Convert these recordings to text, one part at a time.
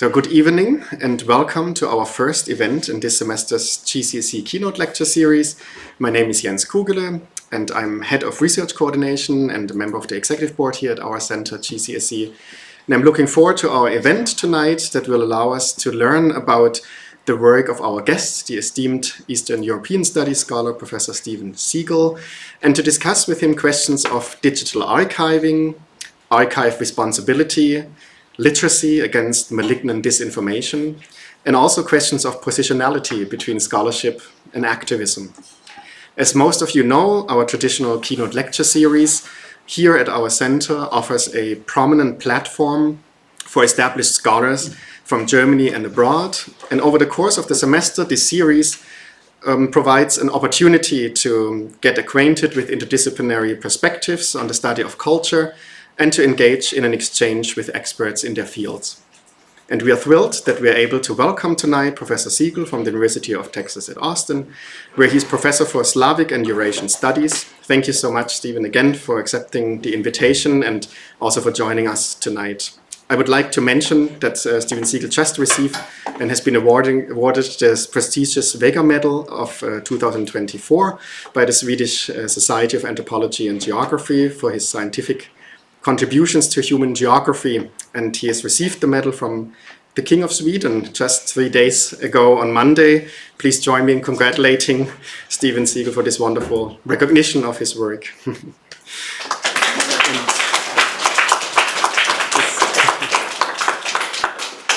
So good evening and welcome to our first event in this semester's GCSC Keynote Lecture Series. My name is Jens Kugele and I'm Head of Research Coordination and a member of the Executive Board here at our center, GCSC. And I'm looking forward to our event tonight that will allow us to learn about the work of our guest, the esteemed Eastern European Studies scholar, Professor Stephen Seegel, and to discuss with him questions of digital archiving, archive responsibility, literacy against malignant disinformation, and also questions of positionality between scholarship and activism. As most of you know, our traditional Keynote Lecture Series here at our center offers a prominent platform for established scholars from Germany and abroad. And over the course of the semester, this series provides an opportunity to get acquainted with interdisciplinary perspectives on the study of culture and to engage in an exchange with experts in their fields. And we are thrilled that we are able to welcome tonight Professor Seegel from the University of Texas at Austin, where he's Professor for Slavic and Eurasian Studies. Thank you so much, Stephen, again for accepting the invitation and also for joining us tonight. I would like to mention that Stephen Seegel just received and has been awarded the prestigious Vega Medal of 2024 by the Swedish Society of Anthropology and Geography for his scientific contributions to human geography, and he has received the medal from the King of Sweden just 3 days ago on Monday. Please join me in congratulating Stephen Seegel for this wonderful recognition of his work.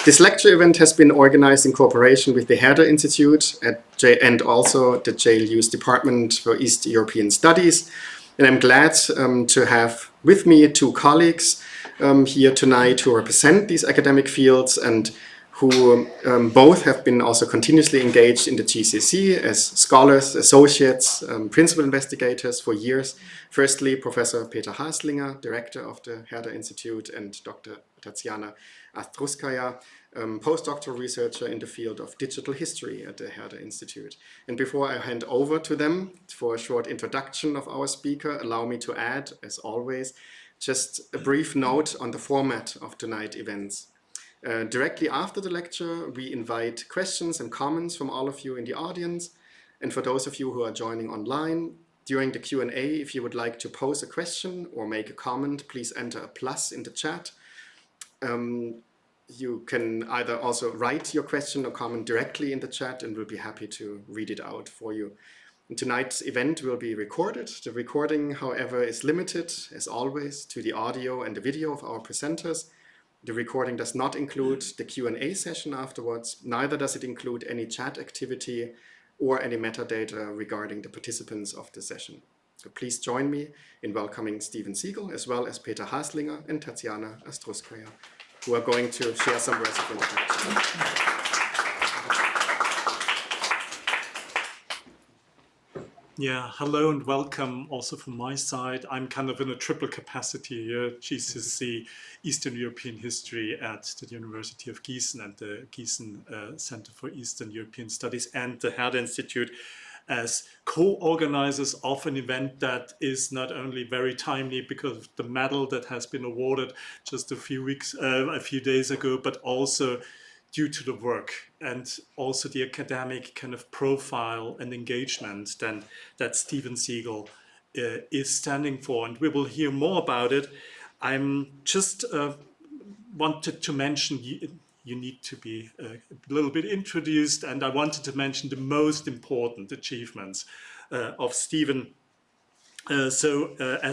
This lecture event has been organized in cooperation with the Herder Institute and also the JLU's Department for East European Studies. And I'm glad to have with me two colleagues here tonight who represent these academic fields and who both have been also continuously engaged in the GCSC as scholars, associates, principal investigators for years. Firstly, Professor Peter Haslinger, Director of the Herder Institute, and Dr. Tatsiana Astrouskaya, postdoctoral researcher in the field of digital history at the Herder Institute. And before I hand over to them for a short introduction of our speaker, allow me to add, as always, just a brief note on the format of tonight's events. Directly after the lecture, we invite questions and comments from all of you in the audience. And for those of you who are joining online, during the Q&A, if you would like to pose a question or make a comment, please enter a plus in the chat. You can either also write your question or comment directly in the chat, and we'll be happy to read it out for you. And tonight's event will be recorded. The recording, however, is limited, as always, to the audio and the video of our presenters. The recording does not include the Q&A session afterwards, neither does it include any chat activity or any metadata regarding the participants of the session. So please join me in welcoming Stephen Seegel, as well as Peter Haslinger and Tatsiana Astrouskaya, who are going to share some words of introduction. Yeah, hello and welcome also from my side. I'm kind of in a triple capacity here, GCSC Eastern European History at the University of Gießen and the Gießen Center for Eastern European Studies and the Herder Institute as co-organizers of an event that is not only very timely because of the medal that has been awarded just a few days ago, but also due to the work and also the academic kind of profile and engagement that Stephen Seegel is standing for. And we will hear more about it. I'm just wanted to mention you need to be a little bit introduced, and I wanted to mention the most important achievements of Stephen. As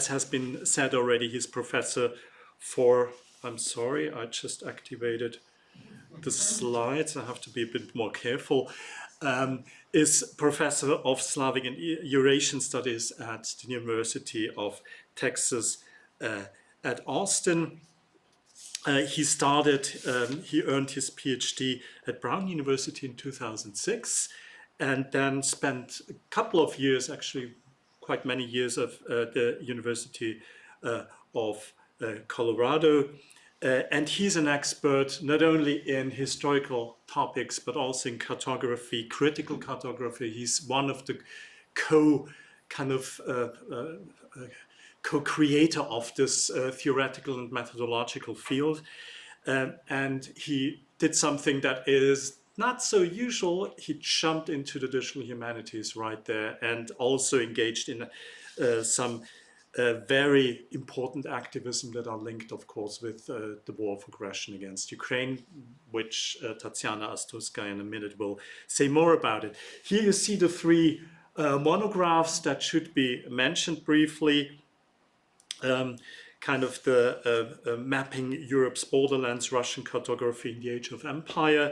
has been said already, he's professor for, I'm sorry, I just activated the slides, I have to be a bit more careful, is Professor of Slavic and Eurasian Studies at the University of Texas at Austin. He earned his PhD at Brown University in 2006 and then spent a couple of years, actually quite many years, at the University of Colorado. And he's an expert not only in historical topics, but also in cartography, critical cartography. He's one of the co-creator of this theoretical and methodological field. And he did something that is not so usual. He jumped into the digital humanities right there and also engaged in some very important activism that are linked, of course, with the war of aggression against Ukraine, which Tatsiana Astrouskaya in a minute will say more about it. Here you see the three monographs that should be mentioned briefly. Kind of the mapping Europe's borderlands, Russian cartography in the Age of Empire,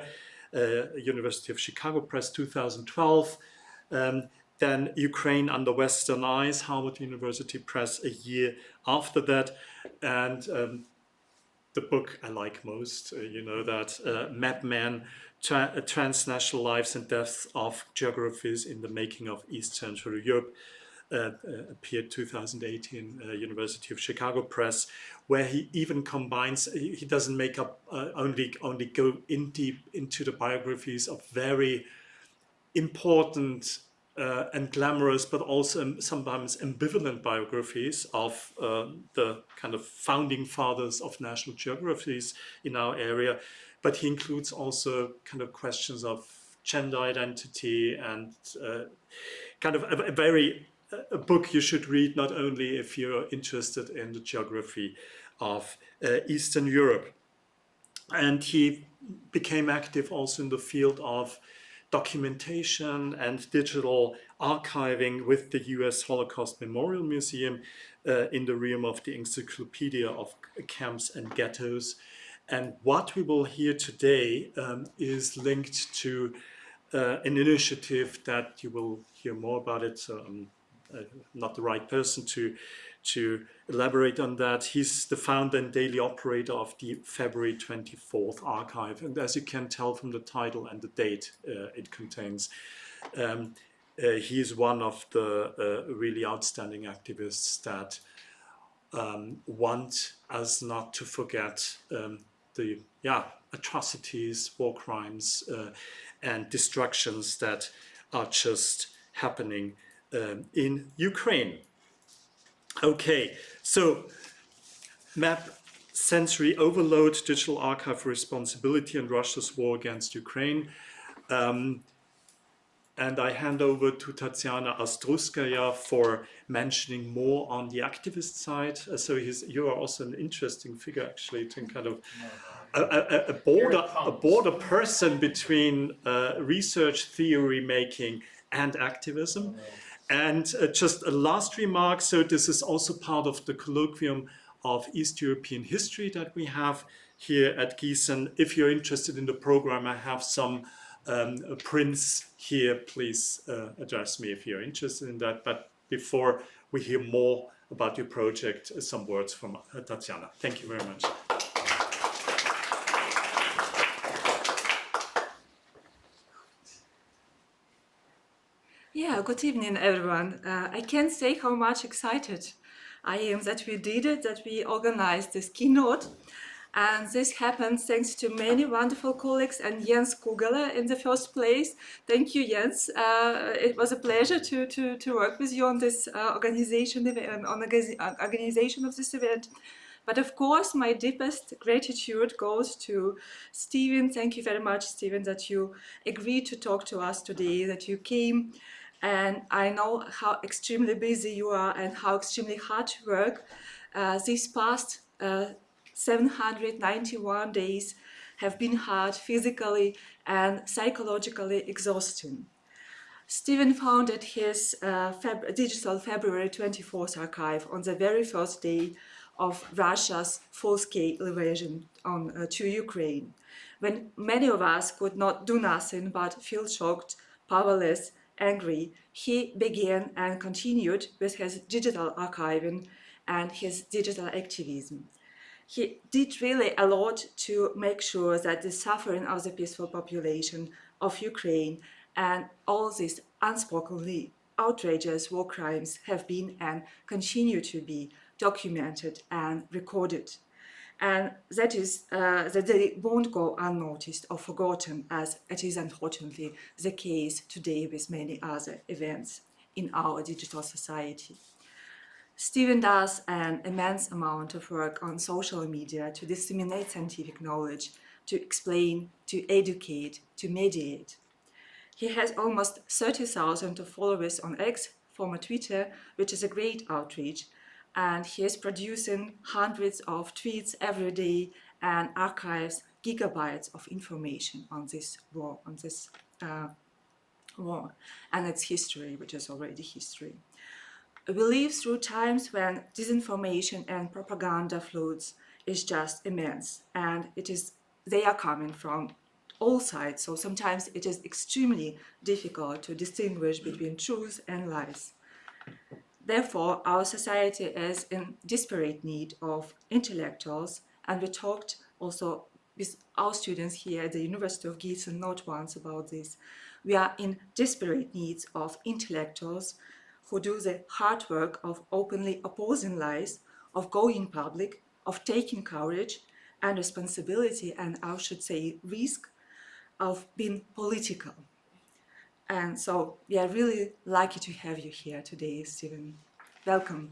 University of Chicago Press, 2012. Then Ukraine Under Western Eyes, Harvard University Press, a year after that. And the book I like most, you know that, Mapman, Transnational Lives and Deaths of Geographies in the Making of East Central Europe, appeared 2018, University of Chicago Press, where he even combines, he doesn't make up, only go in deep into the biographies of very important and glamorous, but also sometimes ambivalent biographies of the kind of founding fathers of national geographies in our area. But he includes also kind of questions of gender identity and kind of a book you should read not only if you're interested in the geography of Eastern Europe. And he became active also in the field of documentation and digital archiving with the US Holocaust Memorial Museum in the realm of the Encyclopedia of Camps and Ghettos. And what we will hear today is linked to an initiative that you will hear more about it. So I'm not the right person to elaborate on that. He's the founder and daily operator of the February 24th archive. And as you can tell from the title and the date it contains, he is one of the really outstanding activists that want us not to forget the atrocities, war crimes, and destructions that are just happening in Ukraine. Okay, so map sensory overload, digital archive responsibility, and Russia's war against Ukraine. And I hand over to Tatsiana Astrouskaya for mentioning more on the activist side. So you are also an interesting figure, actually, to kind of a border person between research, theory making, and activism. And just a last remark, so this is also part of the colloquium of East European history that we have here at Gießen. If you're interested in the program, I have some prints here. Please address me if you're interested in that. But before we hear more about your project, some words from Tatsiana. Thank you very much. Yeah, good evening, everyone. I can't say how much excited I am that we did it, that we organized this keynote. And this happened thanks to many wonderful colleagues and Jens Kugele in the first place. Thank you, Jens. It was a pleasure to work with you on this organization of this event. But of course, my deepest gratitude goes to Stephen. Thank you very much, Stephen, that you agreed to talk to us today, that you came. And I know how extremely busy you are and how extremely hard you work. These past 791 days have been hard, physically and psychologically exhausting. Stephen founded his digital February 24th archive on the very first day of Russia's full-scale invasion to Ukraine, when many of us could not do nothing but feel shocked, powerless, angry. He began and continued with his digital archiving and his digital activism. He did really a lot to make sure that the suffering of the peaceful population of Ukraine and all these unspokenly outrageous war crimes have been and continue to be documented and recorded. And that is that they won't go unnoticed or forgotten, as it is unfortunately the case today with many other events in our digital society. Stephen does an immense amount of work on social media to disseminate scientific knowledge, to explain, to educate, to mediate. He has almost 30,000 followers on X, former Twitter, which is a great outreach, and he is producing hundreds of tweets every day and archives gigabytes of information on this war, war and its history, which is already history. We live through times when disinformation and propaganda floods is just immense, and they are coming from all sides, so sometimes it is extremely difficult to distinguish between truth and lies. Therefore, our society is in desperate need of intellectuals, and we talked also with our students here at the University of Gießen not once about this. We are in desperate need of intellectuals who do the hard work of openly opposing lies, of going public, of taking courage and responsibility, and I should say risk, of being political. And so we are really lucky to have you here today, Stephen. Welcome.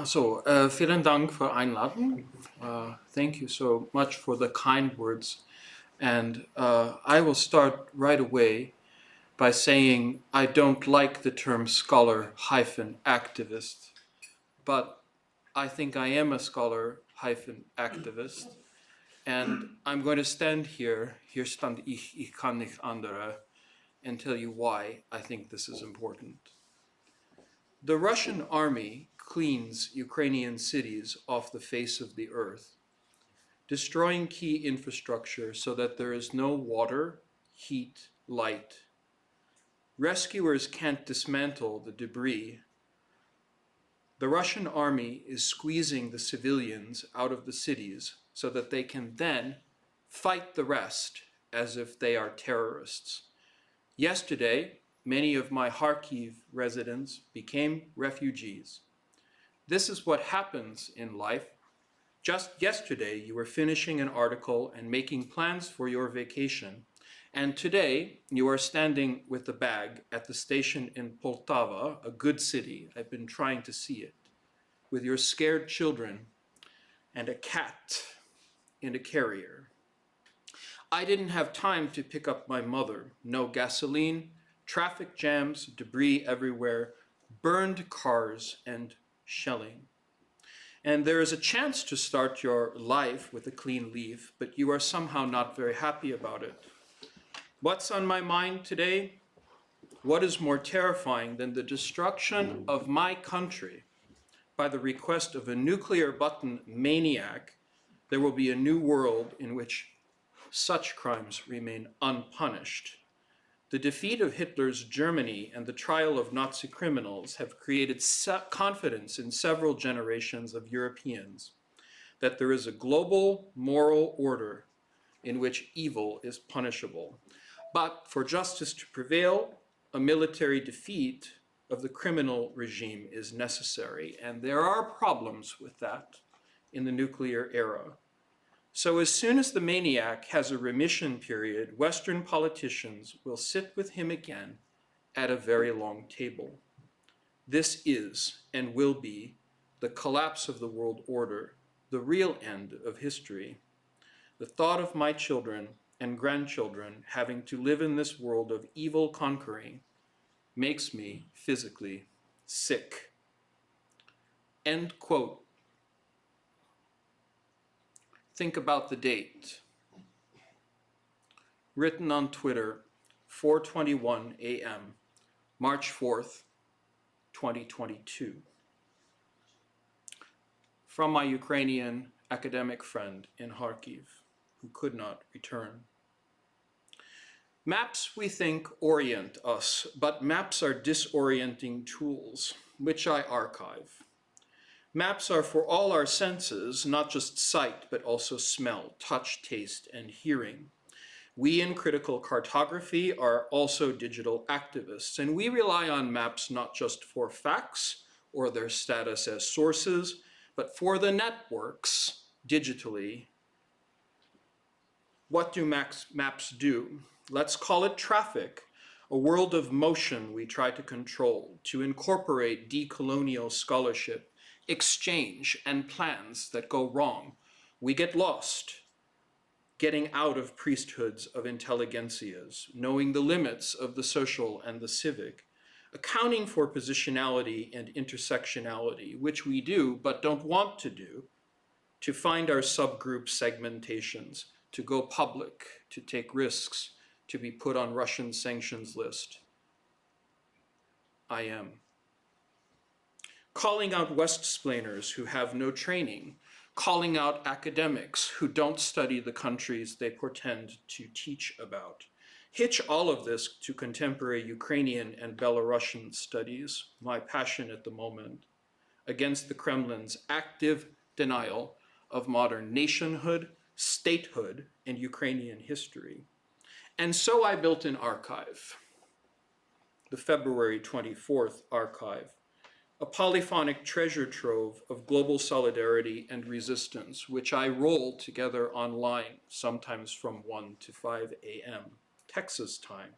So, vielen Dank für Einladung. Thank you so much for the kind words. And I will start right away by saying I don't like the term scholar-activist, but I think I am a scholar-activist. And I'm going to stand here stand ich kann nicht andere, and tell you why I think this is important. The Russian army cleans Ukrainian cities off the face of the earth, destroying key infrastructure so that there is no water, heat, light. Rescuers can't dismantle the debris. The Russian army is squeezing the civilians out of the cities so that they can then fight the rest as if they are terrorists. Yesterday, many of my Kharkiv residents became refugees. This is what happens in life. Just yesterday, you were finishing an article and making plans for your vacation. And today, you are standing with a bag at the station in Poltava, a good city. I've been trying to see it, with your scared children and a cat in a carrier. I didn't have time to pick up my mother. No gasoline, traffic jams, debris everywhere, burned cars, and shelling. And there is a chance to start your life with a clean leaf, but you are somehow not very happy about it. What's on my mind today? What is more terrifying than the destruction of my country by the request of a nuclear button maniac? There will be a new world in which such crimes remain unpunished. The defeat of Hitler's Germany and the trial of Nazi criminals have created confidence in several generations of Europeans that there is a global moral order in which evil is punishable. But for justice to prevail, a military defeat of the criminal regime is necessary, and there are problems with that in the nuclear era. So as soon as the maniac has a remission period, Western politicians will sit with him again at a very long table. This is and will be the collapse of the world order, the real end of history. The thought of my children and grandchildren having to live in this world of evil conquering makes me physically sick. End quote. Think about the date. Written on Twitter, 4:21 a.m., March 4th, 2022. From my Ukrainian academic friend in Kharkiv, who could not return. Maps, we think, orient us, but maps are disorienting tools, which I archive. Maps are for all our senses, not just sight, but also smell, touch, taste, and hearing. We in critical cartography are also digital activists, and we rely on maps not just for facts or their status as sources, but for the networks digitally. What do maps do? Let's call it traffic. a world of motion we try to control, to incorporate decolonial scholarship, exchange, and plans that go wrong. We get lost, getting out of priesthoods of intelligentsias, knowing the limits of the social and the civic, accounting for positionality and intersectionality, which we do but don't want to do, to find our subgroup segmentations, to go public, to take risks, to be put on Russian sanctions list. I am. Calling out West-splainers who have no training, calling out academics who don't study the countries they portend to teach about. Hitch all of this to contemporary Ukrainian and Belarusian studies, my passion at the moment, against the Kremlin's active denial of modern nationhood, statehood, and Ukrainian history. And so I built an archive, the February 24th archive, a polyphonic treasure trove of global solidarity and resistance, which I roll together online, sometimes from 1 to 5 a.m., Texas time.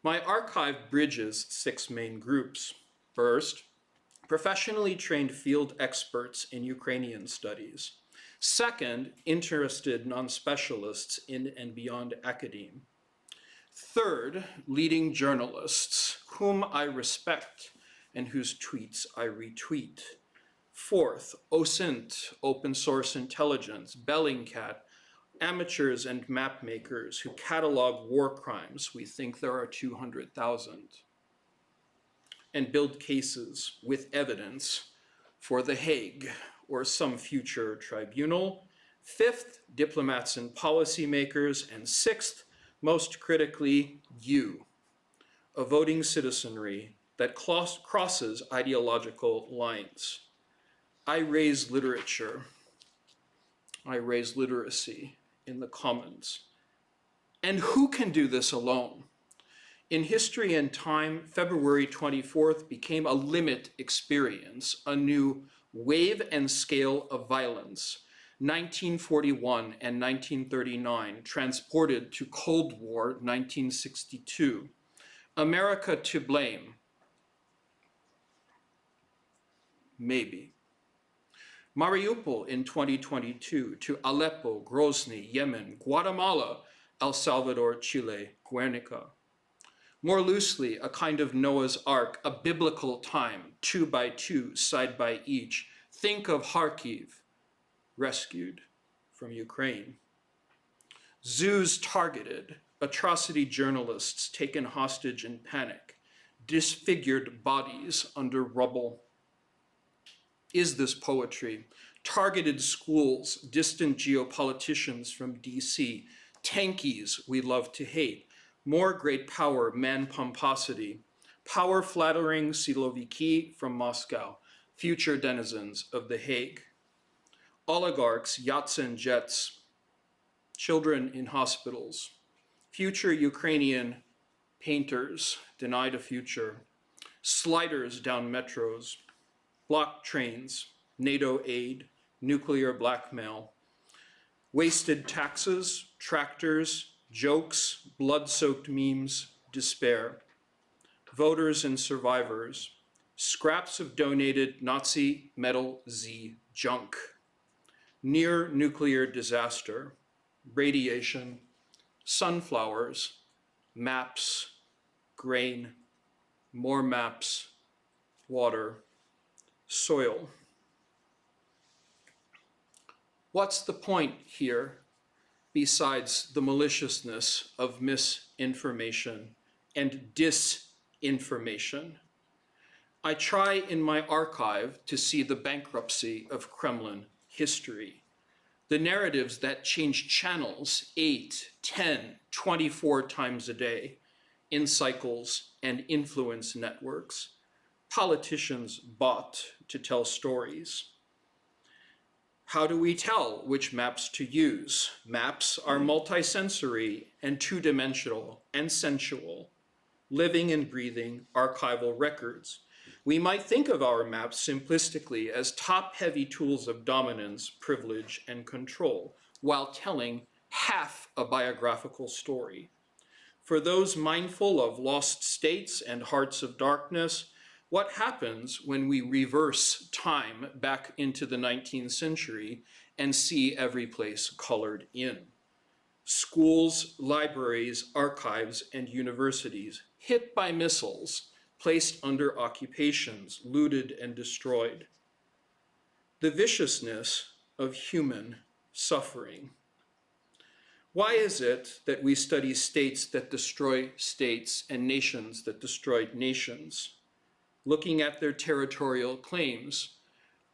My archive bridges 6 main groups. First, professionally trained field experts in Ukrainian studies. Second, interested non-specialists in and beyond academe. Third, leading journalists, whom I respect and whose tweets I retweet. Fourth, OSINT, open source intelligence, Bellingcat, amateurs and map makers who catalog war crimes, we think there are 200,000, and build cases with evidence for The Hague or some future tribunal. Fifth, diplomats and policymakers. And sixth, most critically, you, a voting citizenry that crosses ideological lines. I raise literature. I raise literacy in the commons. And who can do this alone? In history and time, February 24th became a limit experience, a new wave and scale of violence. 1941 and 1939 transported to Cold War 1962. America to blame. Maybe. Mariupol in 2022 to Aleppo, Grozny, Yemen, Guatemala, El Salvador, Chile, Guernica. More loosely, a kind of Noah's Ark, a biblical time, 2 by 2, side by each. Think of Kharkiv, rescued from Ukraine. Zoos targeted, atrocity journalists taken hostage in panic, disfigured bodies under rubble. Is this poetry? Targeted schools, distant geopoliticians from DC, tankies we love to hate, more great power, man pomposity, power-flattering siloviki from Moscow, future denizens of The Hague, oligarchs, yachts and jets, children in hospitals, future Ukrainian painters denied a future, sliders down metros, blocked trains, NATO aid, nuclear blackmail, wasted taxes, tractors, jokes, blood-soaked memes, despair, voters and survivors, scraps of donated Nazi Metal Z junk, near nuclear disaster, radiation, sunflowers, maps, grain, more maps, water, soil. What's the point here besides the maliciousness of misinformation and disinformation? I try in my archive to see the bankruptcy of Kremlin history, the narratives that change channels 8, 10, 24 times a day in cycles and influence networks. Politicians bought to tell stories. How do we tell which maps to use? Maps are multisensory and two-dimensional and sensual, living and breathing archival records. We might think of our maps simplistically as top-heavy tools of dominance, privilege, and control, while telling half a biographical story. For those mindful of lost states and hearts of darkness, what happens when we reverse time back into the 19th century and see every place colored in? Schools, libraries, archives, and universities hit by missiles, placed under occupations, looted and destroyed. The viciousness of human suffering. Why is it that we study states that destroy states and nations that destroyed nations? Looking at their territorial claims,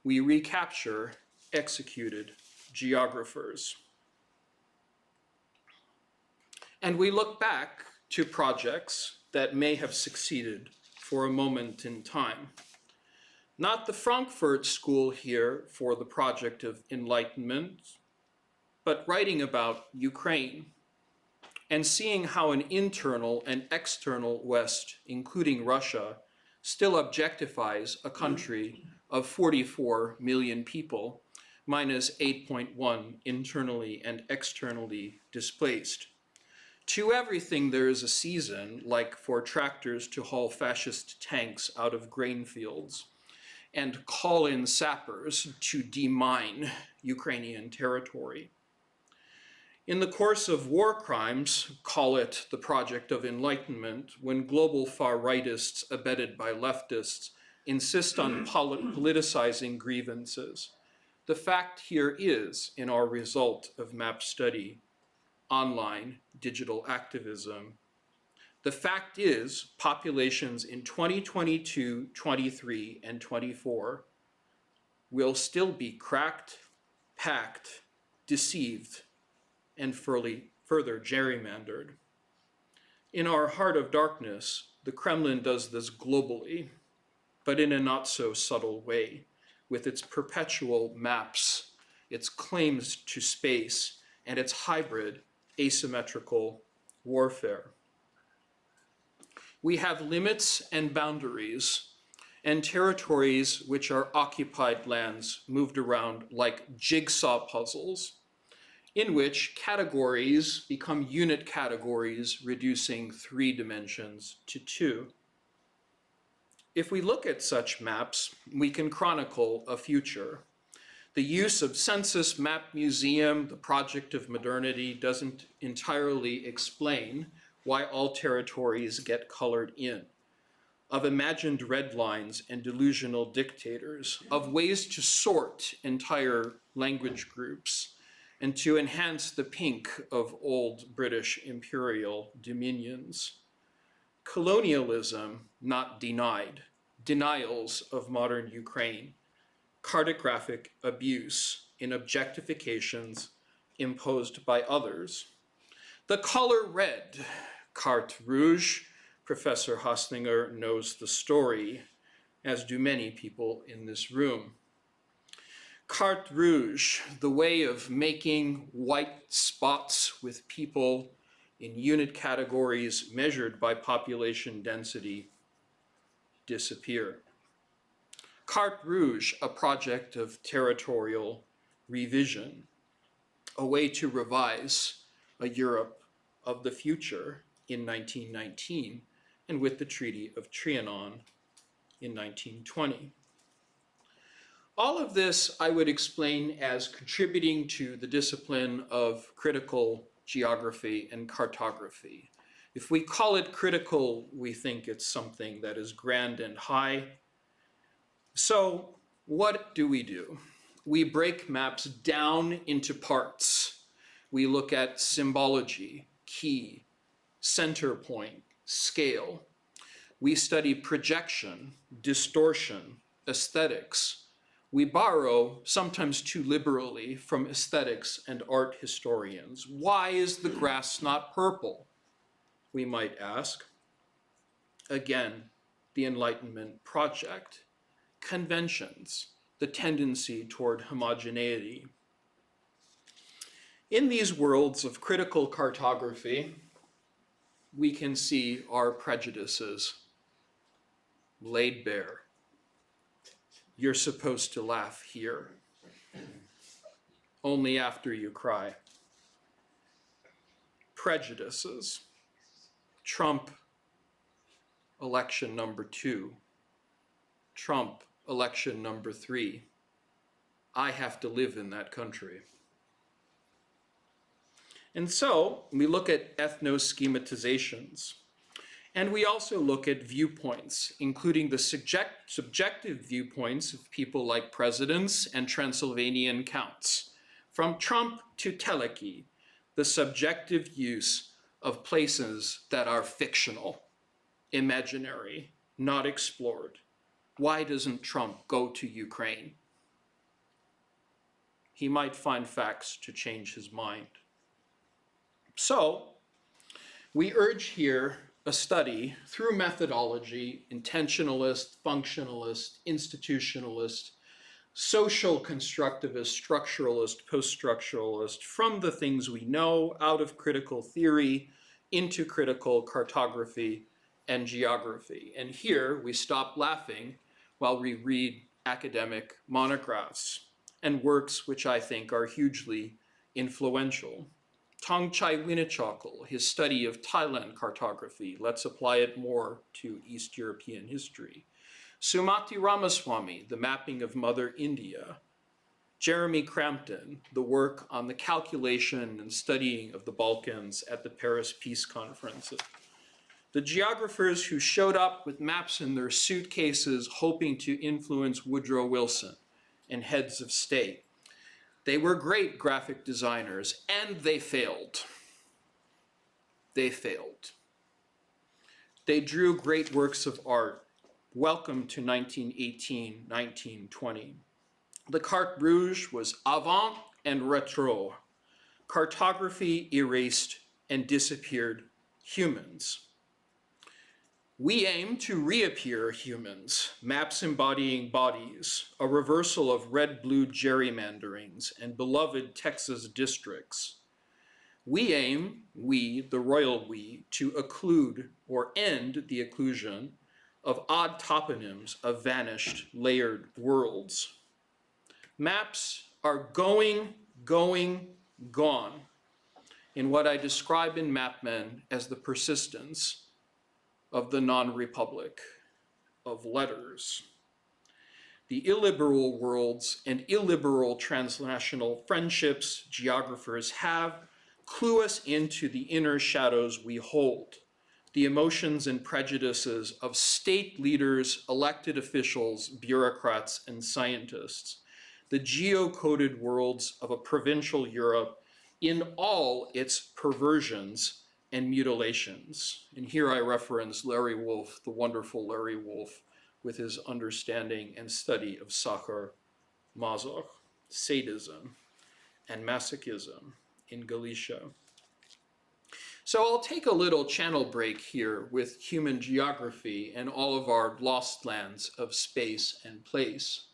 we recapture executed geographers. And we look back to projects that may have succeeded for a moment in time. Not the Frankfurt School here for the project of enlightenment, but writing about Ukraine and seeing how an internal and external West, including Russia, still objectifies a country of 44 million people, minus 8.1 internally and externally displaced. To everything there is a season, like for tractors to haul fascist tanks out of grain fields, and call in sappers to demine Ukrainian territory. In the course of war crimes, call it the project of enlightenment, when global far-rightists abetted by leftists insist on politicizing grievances, the fact here is, in our result of map study, online digital activism, the fact is populations in 2022, 23, and 24 will still be cracked, packed, deceived, and further gerrymandered. In our heart of darkness, the Kremlin does this globally, but in a not so subtle way, with its perpetual maps, its claims to space, and its hybrid asymmetrical warfare. We have limits and boundaries, and territories which are occupied lands moved around like jigsaw puzzles, in which categories become unit categories, reducing 3 dimensions to 2. If we look at such maps, we can chronicle a future. The use of census map museum, the project of modernity, doesn't entirely explain why all territories get colored in, of imagined red lines and delusional dictators, of ways to sort entire language groups, and to enhance the pink of old British imperial dominions. Colonialism not denied, denials of modern Ukraine, cartographic abuse in objectifications imposed by others. The color red, carte rouge, Professor Haslinger knows the story, as do many people in this room. Carte rouge, the way of making white spots with people in unit categories measured by population density, disappear. Carte rouge, a project of territorial revision, a way to revise a Europe of the future in 1919 and with the Treaty of Trianon in 1920. All of this I would explain as contributing to the discipline of critical geography and cartography. If we call it critical, we think it's something that is grand and high. So what do? We break maps down into parts. We look at symbology, key, center point, scale. We study projection, distortion, aesthetics. We borrow, sometimes too liberally, from aesthetics and art historians. Why is the grass not purple? We might ask. Again, the Enlightenment project. Conventions, the tendency toward homogeneity. In these worlds of critical cartography, we can see our prejudices laid bare. You're supposed to laugh here, only after you cry. Prejudices. Trump, election number 2. Trump, election number 3. I have to live in that country. And so we look at ethno-schematizations. And we also look at viewpoints, including the subjective viewpoints of people like presidents and Transylvanian counts. From Trump to Teleki, the subjective use of places that are fictional, imaginary, not explored. Why doesn't Trump go to Ukraine? He might find facts to change his mind. So, we urge here a study through methodology, intentionalist, functionalist, institutionalist, social constructivist, structuralist, post-structuralist, from the things we know out of critical theory into critical cartography and geography. And here we stop laughing while we read academic monographs and works which I think are hugely influential. Thongchai Winichakul, his study of Thailand cartography, let's apply it more to East European history. Sumati Ramaswamy, the mapping of Mother India. Jeremy Crampton, the work on the calculation and studying of the Balkans at the Paris Peace Conference. The geographers who showed up with maps in their suitcases hoping to influence Woodrow Wilson and heads of state. They were great graphic designers, and they failed. They failed. They drew great works of art. Welcome to 1918, 1920. The carte rouge was avant and retro. Cartography erased and disappeared humans. We aim to reappear humans, maps embodying bodies, a reversal of red-blue gerrymanderings and beloved Texas districts. We aim, we, the royal we, to occlude or end the occlusion of odd toponyms of vanished, layered worlds. Maps are going, gone in what I describe in MapMen as the persistence of the non-republic of letters. The illiberal worlds and illiberal transnational friendships geographers have clue us into the inner shadows we hold, the emotions and prejudices of state leaders, elected officials, bureaucrats, and scientists, the geocoded worlds of a provincial Europe in all its perversions and mutilations. And here I reference Larry Wolff, the wonderful Larry Wolff, with his understanding and study of Sacher Masoch, sadism and masochism in Galicia. So I'll take a little channel break here with human geography and all of our lost lands of space and place,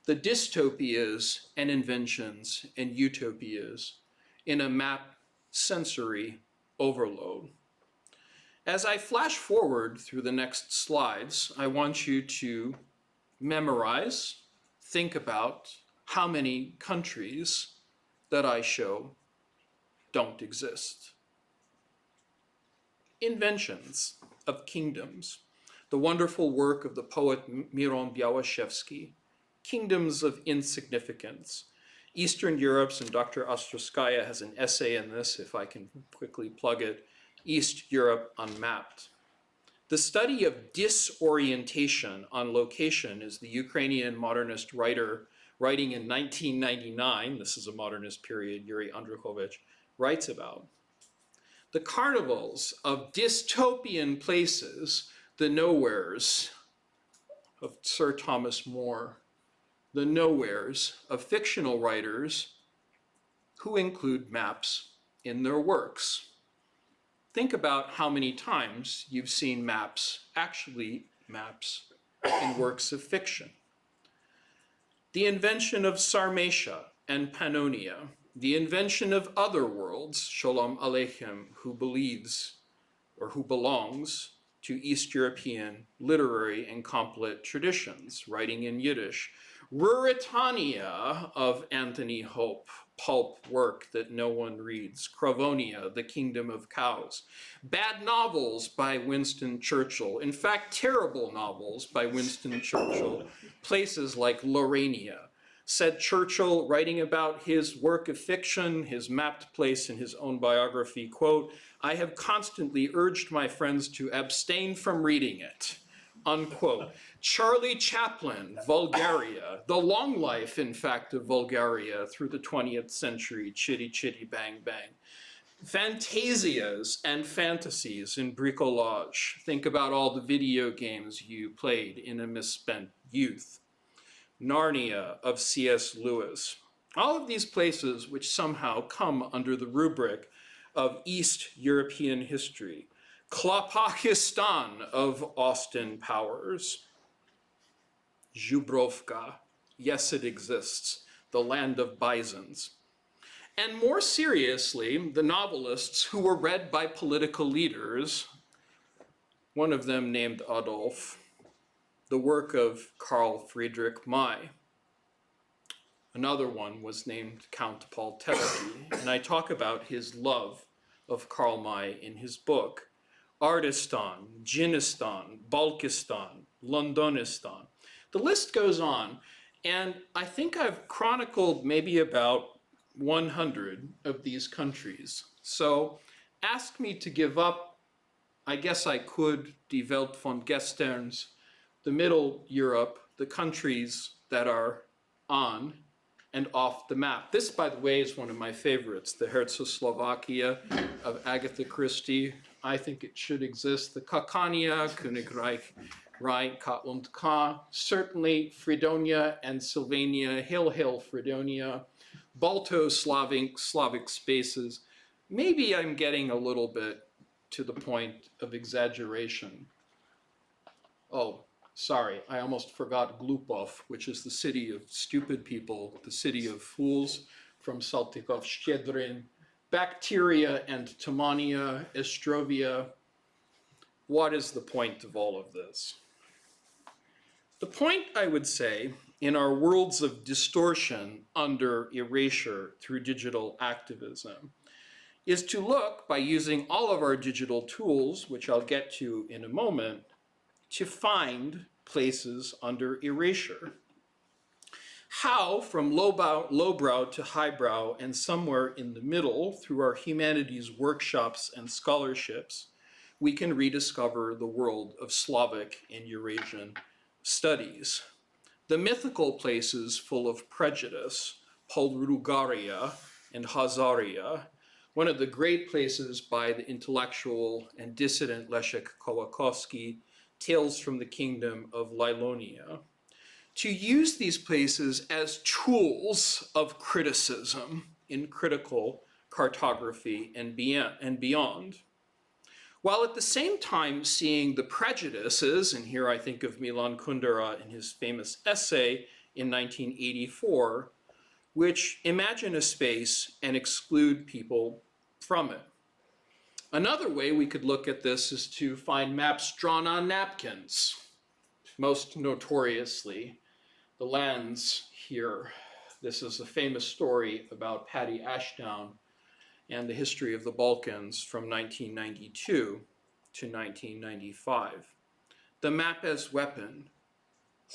the dystopias and inventions and utopias in a map sensory overload. As I flash forward through the next slides, I want you to memorize, think about how many countries that I show don't exist. Inventions of kingdoms, the wonderful work of the poet Miron Białaszewski, kingdoms of insignificance. Eastern Europe's, and Dr. Astrouskaya has an essay in this, if I can quickly plug it, East Europe Unmapped. The study of disorientation on location is the Ukrainian modernist writer writing in 1999, this is a modernist period, Yuri Andrukhovich, writes about. The carnivals of dystopian places, the nowheres of Sir Thomas More, the nowheres of fictional writers who include maps in their works. Think about how many times you've seen maps, actually maps, in works of fiction. The invention of Sarmatia and Pannonia, the invention of other worlds, Sholem Aleichem, who believes or who belongs to East European literary and complete traditions, writing in Yiddish, Ruritania of Anthony Hope, pulp work that no one reads. Cravonia, The Kingdom of Cows. Bad novels by Winston Churchill. In fact, terrible novels by Winston Churchill. Places like Lorania. Said Churchill, writing about his work of fiction, his mapped place in his own biography, quote, "I have constantly urged my friends to abstain from reading it," unquote. Charlie Chaplin, Bulgaria, the long life, in fact, of Bulgaria through the 20th century, Chitty Chitty Bang Bang. Fantasias and fantasies in bricolage. Think about all the video games you played in a misspent youth. Narnia of C.S. Lewis. All of these places which somehow come under the rubric of East European history. Klopakistan of Austin Powers. Zhubrovka, yes it exists, the land of bisons. And more seriously, the novelists who were read by political leaders, one of them named Adolf, the work of Carl Friedrich May. Another one was named Count Paul Teleki, and I talk about his love of Karl May in his book, Ardistan, Djinistan, Balkistan, Londonistan. The list goes on, and I think I've chronicled maybe about 100 of these countries. So ask me to give up, I guess I could, Die Welt von Gesterns, the Middle Europe, the countries that are on and off the map. This, by the way, is one of my favorites, the Czechoslovakia of Agatha Christie. I think it should exist. The Kakania, Königreich, Rhein, Katland Ka, certainly Fredonia and Sylvania, Hail, Hail, Fredonia, Balto-Slavic spaces. Maybe I'm getting a little bit to the point of exaggeration. Oh, sorry, I almost forgot Glupov, which is the city of stupid people, the city of fools, from Saltykov-Shchedrin, Bacteria and Tamania, Estrovia. What is the point of all of this? The point, I would say, in our worlds of distortion under erasure through digital activism, is to look, by using all of our digital tools, which I'll get to in a moment, to find places under erasure. How, from lowbrow to highbrow and somewhere in the middle, through our humanities workshops and scholarships, we can rediscover the world of Slavic and Eurasian studies. The mythical places full of prejudice, Polrugaria and Hazaria, one of the great places by the intellectual and dissident Leszek Kołakowski, Tales from the Kingdom of Lilonia, to use these places as tools of criticism in critical cartography and beyond, while at the same time seeing the prejudices, and here I think of Milan Kundera in his famous essay in 1984, which imagine a space and exclude people from it. Another way we could look at this is to find maps drawn on napkins. Most notoriously, the lands here. This is a famous story about Paddy Ashdown and the history of the Balkans from 1992 to 1995. The map as weapon,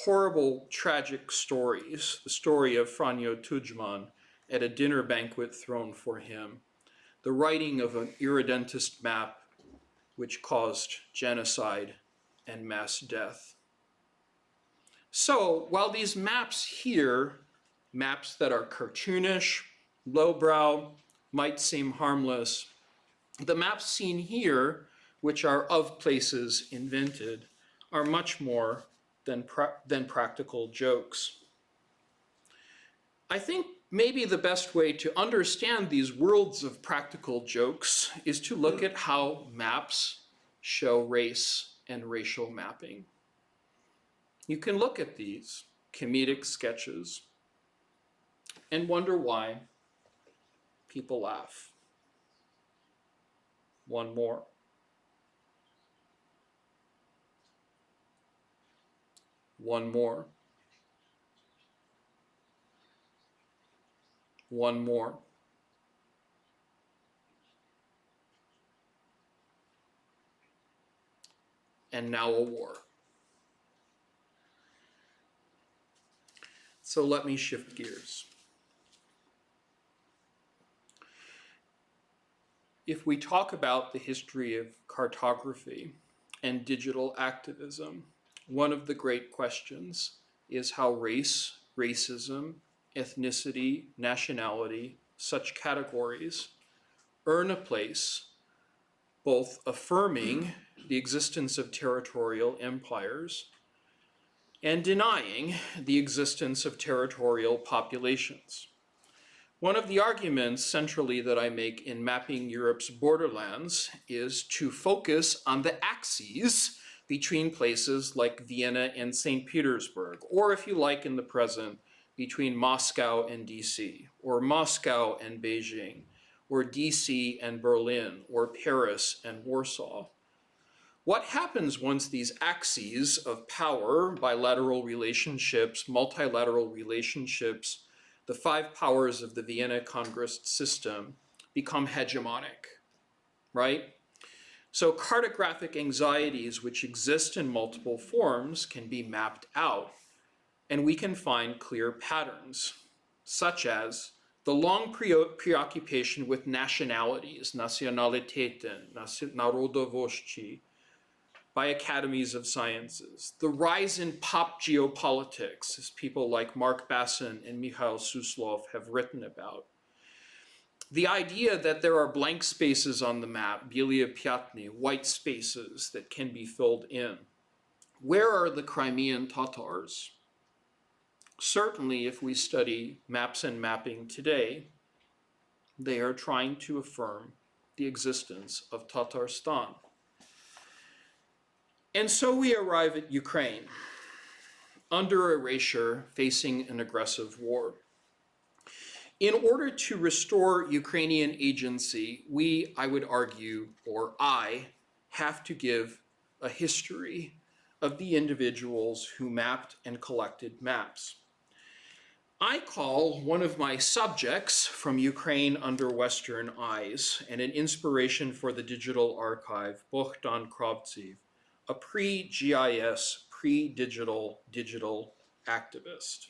horrible, tragic stories, the story of Franjo Tudjman at a dinner banquet thrown for him, the writing of an irredentist map which caused genocide and mass death. So while these maps here, maps that are cartoonish, lowbrow, might seem harmless, the maps seen here, which are of places invented, are much more than practical jokes. I think maybe the best way to understand these worlds of practical jokes is to look at how maps show race and racial mapping. You can look at these comedic sketches and wonder why people laugh. One more. One more. one more. And now a war. So let me shift gears. If we talk about the history of cartography and digital activism, one of the great questions is how race, racism, ethnicity, nationality, such categories earn a place, both affirming the existence of territorial empires and denying the existence of territorial populations. One of the arguments centrally that I make in mapping Europe's borderlands is to focus on the axes between places like Vienna and St. Petersburg, or if you like in the present, between Moscow and DC, or Moscow and Beijing, or DC and Berlin, or Paris and Warsaw. What happens once these axes of power, bilateral relationships, multilateral relationships, the five powers of the Vienna Congress system become hegemonic, right? So cartographic anxieties which exist in multiple forms can be mapped out, and we can find clear patterns, such as the long preoccupation with nationalities, nationalitäten, narodowości, by academies of sciences, the rise in pop geopolitics, as people like Mark Bassin and Mikhail Suslov have written about, the idea that there are blank spaces on the map, bielые пятна, white spaces that can be filled in. Where are the Crimean Tatars? Certainly, if we study maps and mapping today, they are trying to affirm the existence of Tatarstan. And so we arrive at Ukraine, under erasure, facing an aggressive war. In order to restore Ukrainian agency, we, I would argue, or I, have to give a history of the individuals who mapped and collected maps. I call one of my subjects from Ukraine under Western eyes and an inspiration for the digital archive, Bohdan Kravtsev, a pre-GIS, pre-digital, digital activist.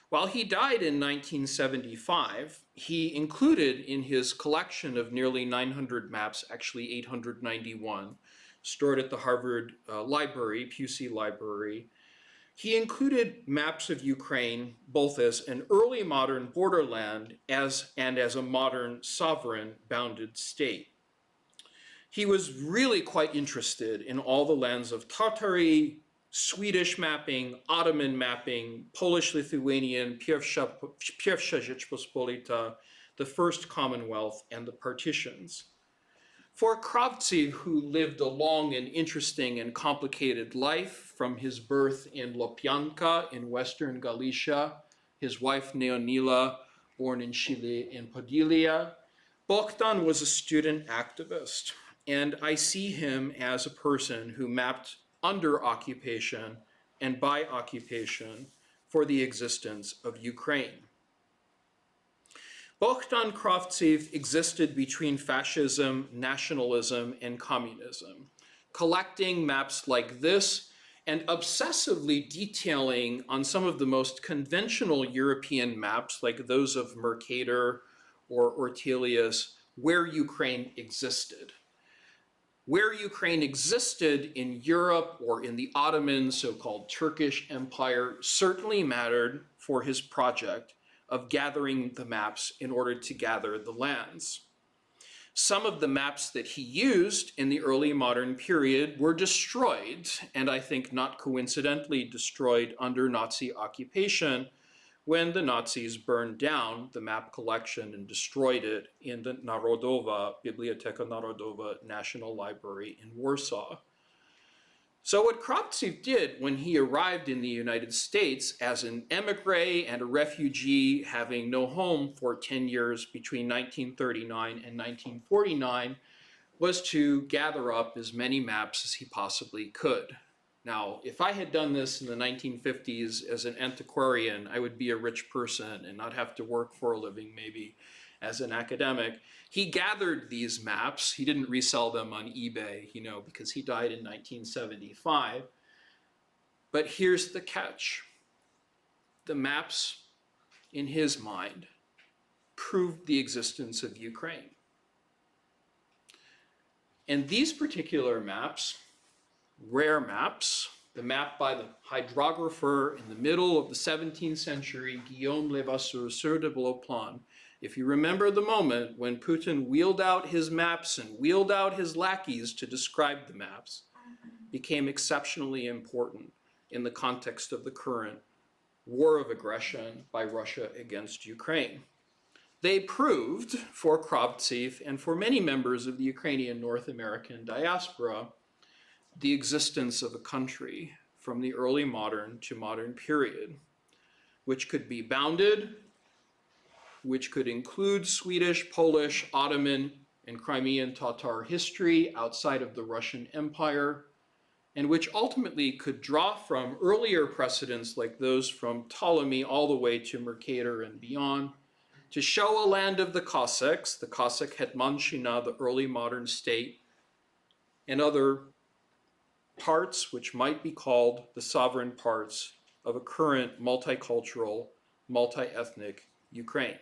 While he died in 1975, he included in his collection of nearly 900 maps, actually 891, stored at the Harvard Library, Pusey Library, he included maps of Ukraine both as an early modern borderland and as a modern sovereign bounded state. He was really quite interested in all the lands of Tartary, Swedish mapping, Ottoman mapping, Polish-Lithuanian, Pierwsza Rzeczpospolita, the First Commonwealth, and the partitions. For Kravtsev, who lived a long and interesting and complicated life from his birth in Lopjanka in western Galicia, his wife Neonila, born in Chile in Podilia, Bohdan was a student activist. And I see him as a person who mapped under occupation and by occupation for the existence of Ukraine. Bohdan Kravtsev existed between fascism, nationalism, and communism, collecting maps like this and obsessively detailing on some of the most conventional European maps, like those of Mercator or Ortelius, where Ukraine existed. Where Ukraine existed in Europe or in the Ottoman, so-called Turkish Empire, certainly mattered for his project of gathering the maps in order to gather the lands. Some of the maps that he used in the early modern period were destroyed, and I think not coincidentally destroyed under Nazi occupation, when the Nazis burned down the map collection and destroyed it in the Narodowa, Biblioteka Narodowa National Library in Warsaw. So what Kravtsev did when he arrived in the United States as an emigre and a refugee having no home for 10 years between 1939 and 1949 was to gather up as many maps as he possibly could. Now, if I had done this in the 1950s as an antiquarian, I would be a rich person and not have to work for a living, maybe, as an academic. He gathered these maps. He didn't resell them on eBay, you know, because he died in 1975. But here's the catch. The maps, in his mind, proved the existence of Ukraine. And these particular maps, rare maps, the map by the hydrographer in the middle of the 17th century, Guillaume Levasseur de Blauplan. If you remember the moment when Putin wheeled out his maps and wheeled out his lackeys to describe the maps, became exceptionally important in the context of the current war of aggression by Russia against Ukraine. They proved for Kravtsev and for many members of the Ukrainian North American diaspora the existence of a country from the early modern to modern period, which could be bounded, which could include Swedish, Polish, Ottoman, and Crimean Tatar history outside of the Russian Empire, and which ultimately could draw from earlier precedents like those from Ptolemy all the way to Mercator and beyond, to show a land of the Cossacks, the Cossack Hetmanshina, the early modern state, and other parts which might be called the sovereign parts of a current multicultural, multi-ethnic Ukraine.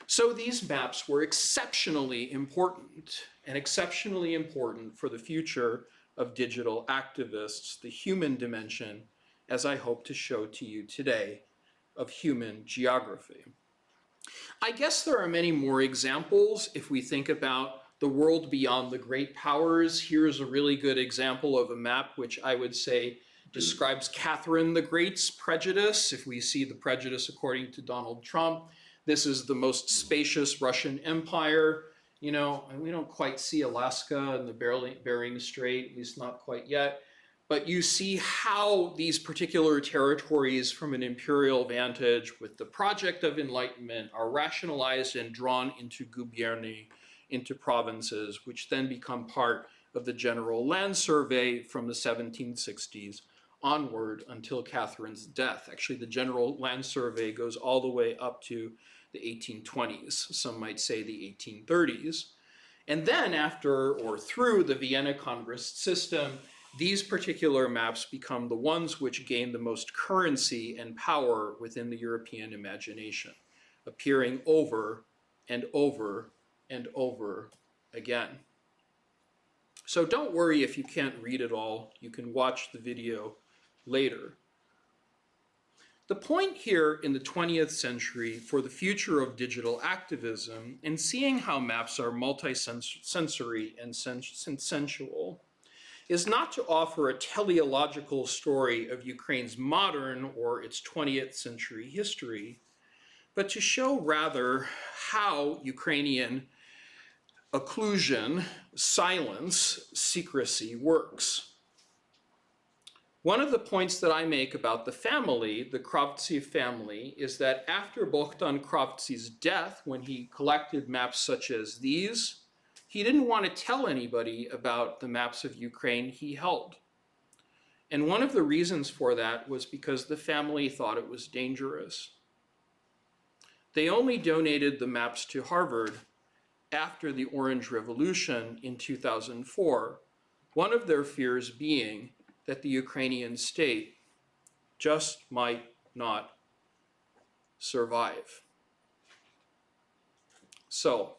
So these maps were exceptionally important, and exceptionally important for the future of digital activists, the human dimension, as I hope to show to you today, of human geography. I guess there are many more examples if we think about the world beyond the great powers. Here's a really good example of a map which I would say describes Catherine the Great's prejudice. If we see the prejudice according to Donald Trump, this is the most spacious Russian empire. You know, and we don't quite see Alaska and the Bering Strait, at least not quite yet. But you see how these particular territories from an imperial vantage with the project of enlightenment are rationalized and drawn into guberni, into provinces, which then become part of the general land survey from the 1760s onward until Catherine's death. Actually, the general land survey goes all the way up to the 1820s, some might say the 1830s. And then after or through the Vienna Congress system, these particular maps become the ones which gain the most currency and power within the European imagination, appearing over and over and over again. So don't worry if you can't read it all. You can watch the video later. The point here in the 20th century for the future of digital activism and seeing how maps are multi-sensory and sensual is not to offer a teleological story of Ukraine's modern or its 20th century history, but to show rather how Ukrainian occlusion, silence, secrecy works. One of the points that I make about the family, the Kravtsev family, is that after Bohdan Kravtsev's death, when he collected maps such as these, he didn't want to tell anybody about the maps of Ukraine he held. And one of the reasons for that was because the family thought it was dangerous. They only donated the maps to Harvard after the Orange Revolution in 2004, one of their fears being that the Ukrainian state just might not survive. So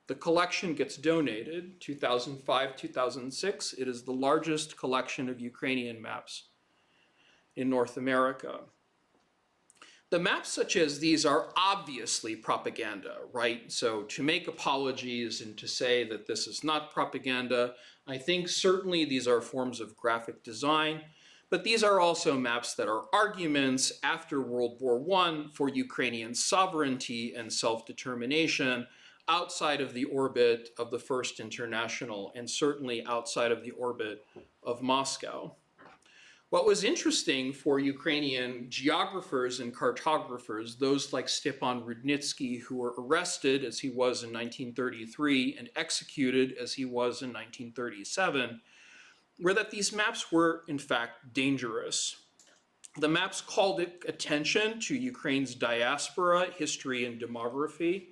the collection gets donated, 2005, 2006. It is the largest collection of Ukrainian maps in North America. The maps such as these are obviously propaganda, right? So to make apologies and to say that this is not propaganda, I think certainly these are forms of graphic design, but these are also maps that are arguments after World War I for Ukrainian sovereignty and self-determination outside of the orbit of the First International and certainly outside of the orbit of Moscow. What was interesting for Ukrainian geographers and cartographers, those like Stepan Rudnitsky, who were arrested as he was in 1933 and executed as he was in 1937, were that these maps were, in fact, dangerous. The maps called attention to Ukraine's diaspora, history, and demography,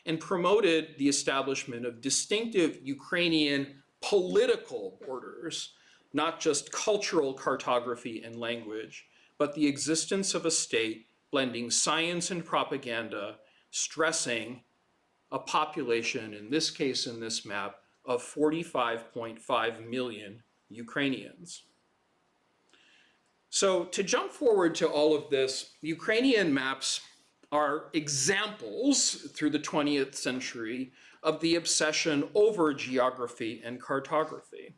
and promoted the establishment of distinctive Ukrainian political borders, not just cultural cartography and language, but the existence of a state blending science and propaganda, stressing a population, in this case, in this map, of 45.5 million Ukrainians. So to jump forward to all of this, Ukrainian maps are examples through the 20th century of the obsession over geography and cartography.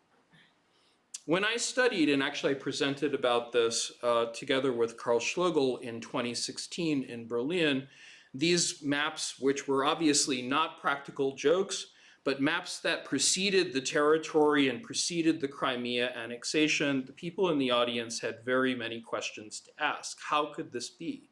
When I studied, and actually I presented about this together with Karl Schlögl in 2016 in Berlin, these maps, which were obviously not practical jokes, but maps that preceded the territory and preceded the Crimea annexation, the people in the audience had very many questions to ask. How could this be?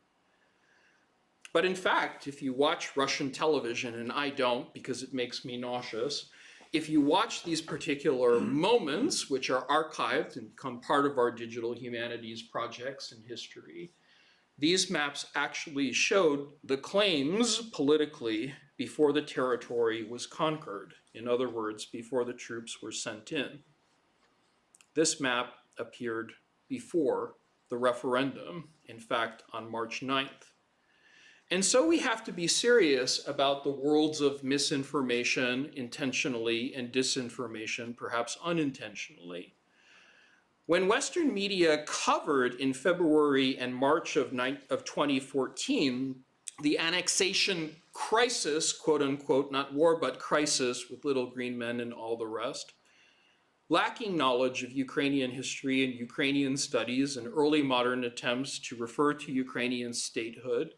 But in fact, if you watch Russian television, and I don't because it makes me nauseous, if you watch these particular moments, which are archived and become part of our digital humanities projects and history, these maps actually showed the claims politically before the territory was conquered. In other words, before the troops were sent in. This map appeared before the referendum, in fact, on March 9th. And so we have to be serious about the worlds of misinformation intentionally and disinformation, perhaps unintentionally. When Western media covered in February and March of 2014 the annexation crisis, quote unquote, not war, but crisis with little green men and all the rest, lacking knowledge of Ukrainian history and Ukrainian studies and early modern attempts to refer to Ukrainian statehood,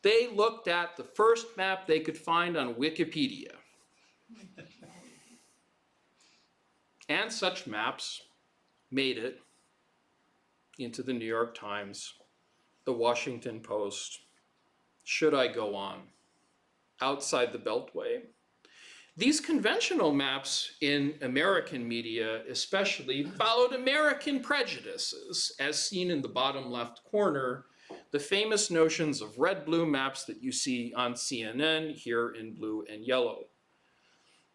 they looked at the first map they could find on Wikipedia. And such maps made it into the New York Times, the Washington Post, should I go on, outside the Beltway. These conventional maps in American media especially followed American prejudices, as seen in the bottom left corner, the famous notions of red-blue maps that you see on CNN here in blue and yellow.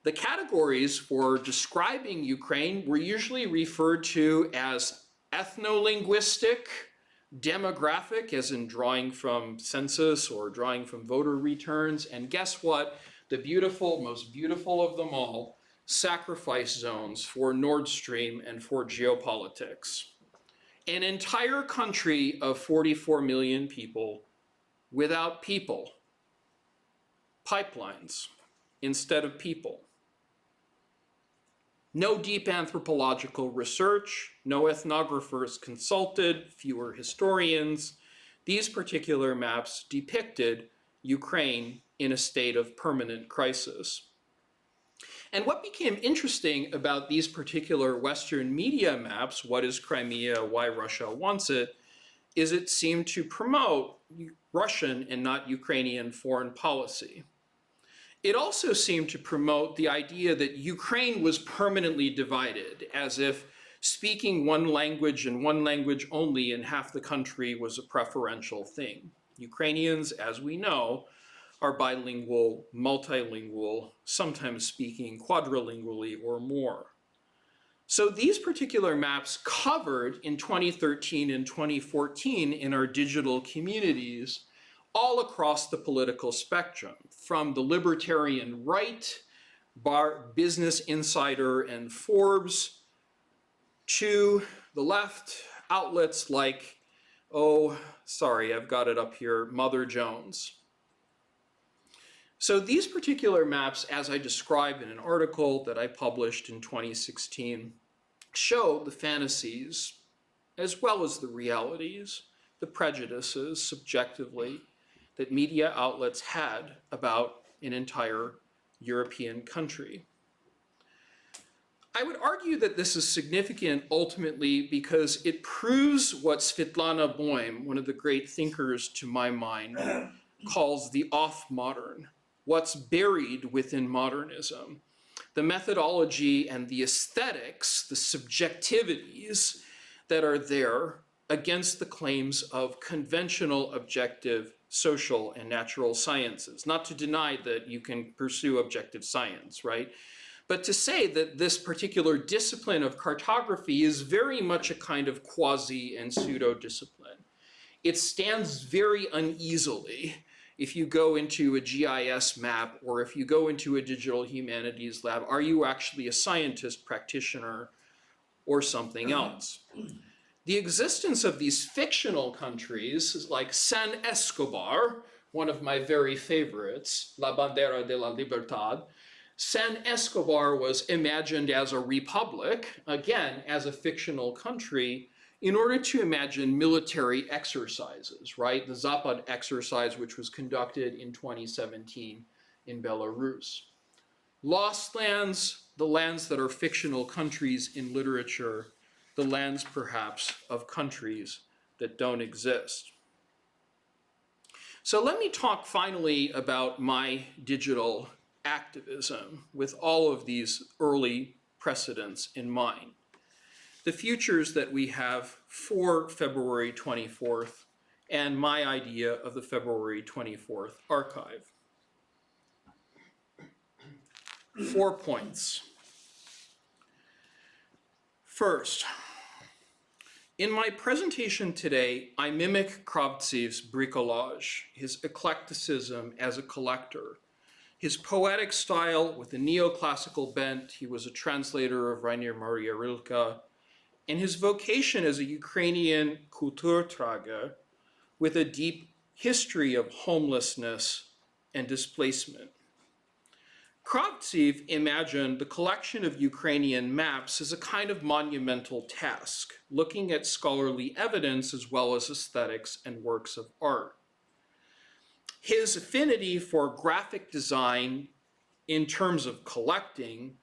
The categories for describing Ukraine were usually referred to as ethno-linguistic, demographic, as in drawing from census or drawing from voter returns, and guess what? The beautiful, most beautiful of them all, sacrifice zones for Nord Stream and for geopolitics. An entire country of 44 million people without people. Pipelines instead of people. No deep anthropological research, no ethnographers consulted, fewer historians. These particular maps depicted Ukraine in a state of permanent crisis. And what became interesting about these particular Western media maps, what is Crimea, why Russia wants it, is it seemed to promote Russian and not Ukrainian foreign policy. It also seemed to promote the idea that Ukraine was permanently divided, as if speaking one language and one language only in half the country was a preferential thing. Ukrainians, as we know, are bilingual, multilingual, sometimes speaking quadrilingually or more. So these particular maps covered in 2013 and 2014 in our digital communities all across the political spectrum, from the libertarian right, Business Insider and Forbes, to the left, outlets like, I've got it up here, Mother Jones. So these particular maps, as I described in an article that I published in 2016, show the fantasies as well as the realities, the prejudices subjectively that media outlets had about an entire European country. I would argue that this is significant ultimately because it proves what Svetlana Boym, one of the great thinkers to my mind, calls the off-modern, what's buried within modernism. the methodology and the aesthetics, the subjectivities that are there against the claims of conventional objective social and natural sciences. Not to deny that you can pursue objective science, right? But to say that this particular discipline of cartography is very much a kind of quasi and pseudo discipline. It stands very uneasily if you go into a GIS map or if you go into a digital humanities lab. Are you actually a scientist, practitioner, or something else? The existence of these fictional countries like San Escobar, one of my very favorites, La Bandera de la Libertad. San Escobar was imagined as a republic, again, as a fictional country, in order to imagine military exercises, right? The Zapad exercise, which was conducted in 2017 in Belarus. Lost lands, the lands that are fictional countries in literature, the lands perhaps of countries that don't exist. So let me talk finally about my digital activism with all of these early precedents in mind. The futures that we have for February 24th and my idea of the February 24th archive. 4 points. First, in my presentation today, I mimic Kravtsev's bricolage, his eclecticism as a collector, his poetic style with a neoclassical bent. He was a translator of Rainer Maria Rilke, and his vocation as a Ukrainian Kulturtrager with a deep history of homelessness and displacement. Kravtsev imagined the collection of Ukrainian maps as a kind of monumental task, looking at scholarly evidence as well as aesthetics and works of art. His affinity for graphic design in terms of collecting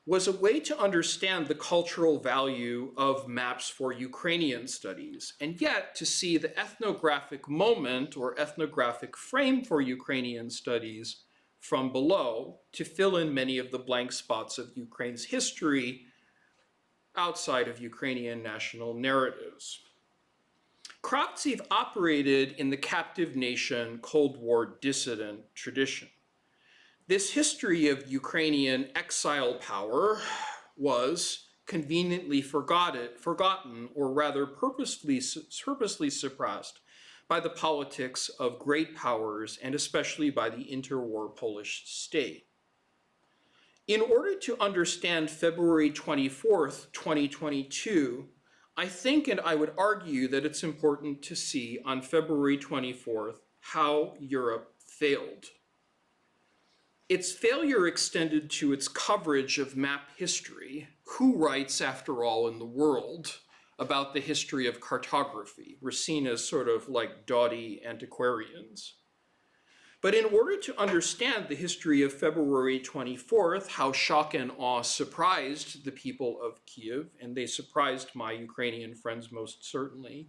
was a way to understand the cultural value of maps for Ukrainian studies, and yet to see the ethnographic moment or ethnographic frame for Ukrainian studies from below to fill in many of the blank spots of Ukraine's history outside of Ukrainian national narratives. Kravtsev operated in the captive nation Cold War dissident tradition. This history of Ukrainian exile power was conveniently forgotten, or rather purposely suppressed by the politics of great powers and especially by the interwar Polish state. In order to understand February 24th, 2022, I think and I would argue that it's important to see on February 24th how Europe failed. Its failure extended to its coverage of map history. Who writes, after all, in the world about the history of cartography? We're seen as sort of like dawdy antiquarians. But in order to understand the history of February 24th, how shock and awe surprised the people of Kiev, and they surprised my Ukrainian friends most certainly,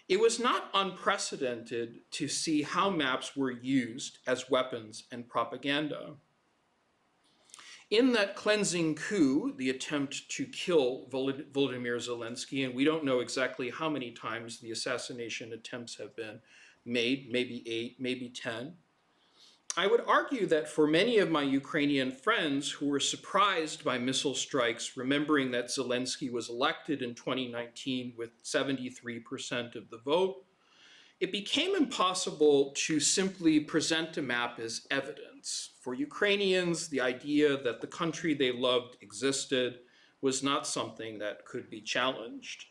it was not unprecedented to see how maps were used as weapons and propaganda. In that cleansing coup, the attempt to kill Volodymyr Zelensky, and we don't know exactly how many times the assassination attempts have been made, maybe 8, maybe 10, I would argue that for many of my Ukrainian friends who were surprised by missile strikes, remembering that Zelensky was elected in 2019 with 73% of the vote, it became impossible to simply present a map as evidence. For Ukrainians, the idea that the country they loved existed was not something that could be challenged.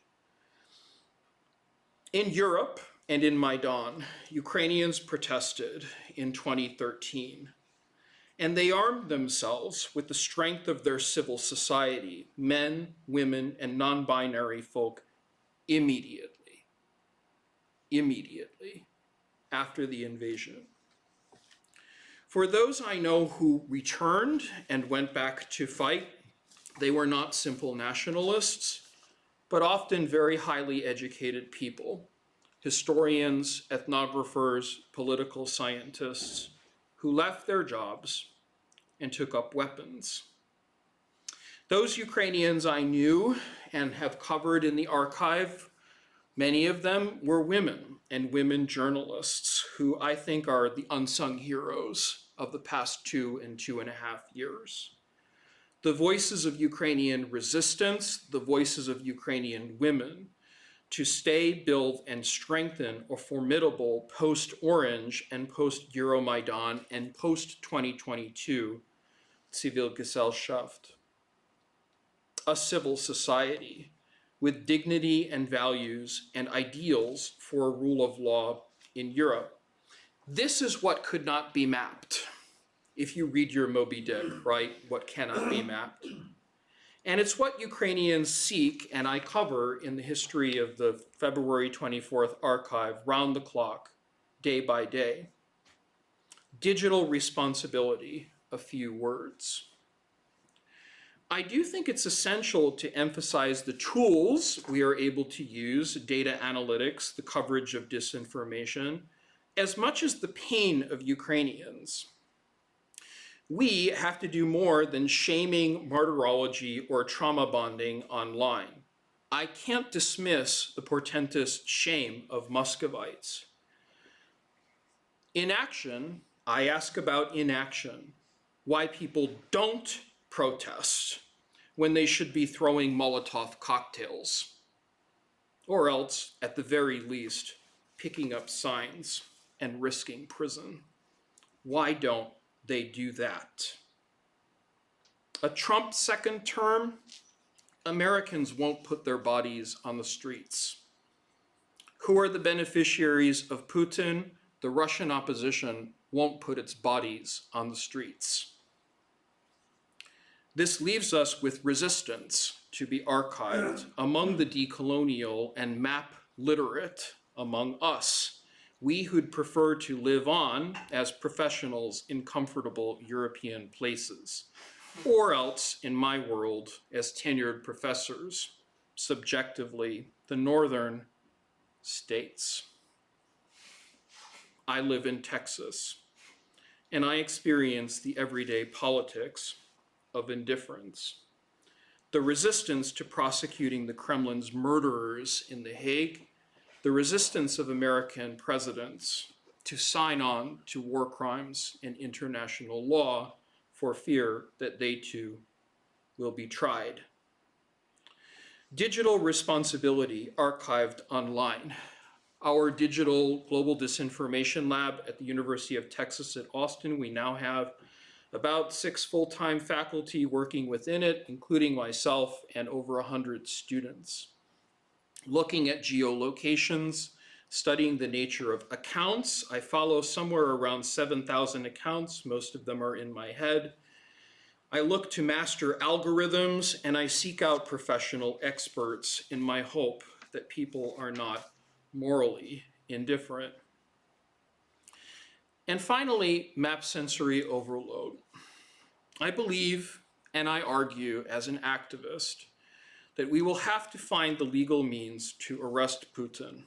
In Europe and in Maidan, Ukrainians protested in 2013, and they armed themselves with the strength of their civil society, men, women, and non-binary folk, immediately after the invasion. For those I know who returned and went back to fight, they were not simple nationalists, but often very highly educated people, historians, ethnographers, political scientists, who left their jobs and took up weapons. Those Ukrainians I knew and have covered in the archive, many of them were women and women journalists who I think are the unsung heroes of the past 2.5 years. The voices of Ukrainian resistance, the voices of Ukrainian women to stay, build, and strengthen a formidable post-Orange and post-Euromaidan and post-2022 Zivilgesellschaft, a civil society with dignity and values and ideals for a rule of law in Europe. This is what could not be mapped. If you read your Moby Dick, right, what cannot be mapped. And it's what Ukrainians seek, and I cover in the history of the February 24th archive, round the clock, day by day. Digital responsibility, a few words. I do think it's essential to emphasize the tools we are able to use, data analytics, the coverage of disinformation, as much as the pain of Ukrainians. We have to do more than shaming martyrology or trauma bonding online. I can't dismiss the portentous shame of Muscovites. Inaction, I ask about inaction, why people don't protest when they should be throwing Molotov cocktails, or else, at the very least, picking up signs and risking prison. Why don't they do that? A Trump second term, Americans won't put their bodies on the streets. Who are the beneficiaries of Putin? The Russian opposition won't put its bodies on the streets. This leaves us with resistance to be archived among the decolonial and map literate among us, we who'd prefer to live on as professionals in comfortable European places, or else, in my world, as tenured professors, subjectively, the northern states. I live in Texas, and I experience the everyday politics of indifference. The resistance to prosecuting the Kremlin's murderers in The Hague, the resistance of American presidents to sign on to war crimes and international law for fear that they too will be tried. Digital responsibility archived online. Our digital global disinformation lab at the University of Texas at Austin, we now have about 6 full-time faculty working within it, including myself and over 100 students. Looking at geolocations, studying the nature of accounts. I follow somewhere around 7,000 accounts. Most of them are in my head. I look to master algorithms, and I seek out professional experts in my hope that people are not morally indifferent. And finally, map sensory overload. I believe, and I argue as an activist, that we will have to find the legal means to arrest Putin.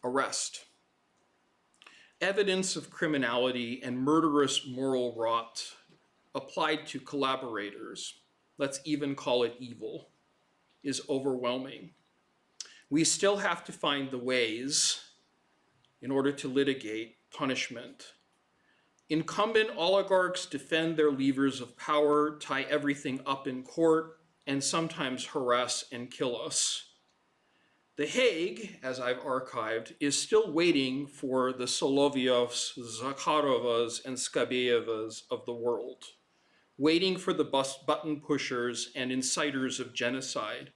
Arrest. Evidence of criminality and murderous moral rot applied to collaborators, let's even call it evil, is overwhelming. We still have to find the ways in order to litigate punishment. Incumbent oligarchs defend their levers of power, tie everything up in court, and sometimes harass and kill us. The Hague, as I've archived, is still waiting for the Solovyovs, Zakharovas, and Skabeevas of the world, waiting for the button pushers and inciters of genocide,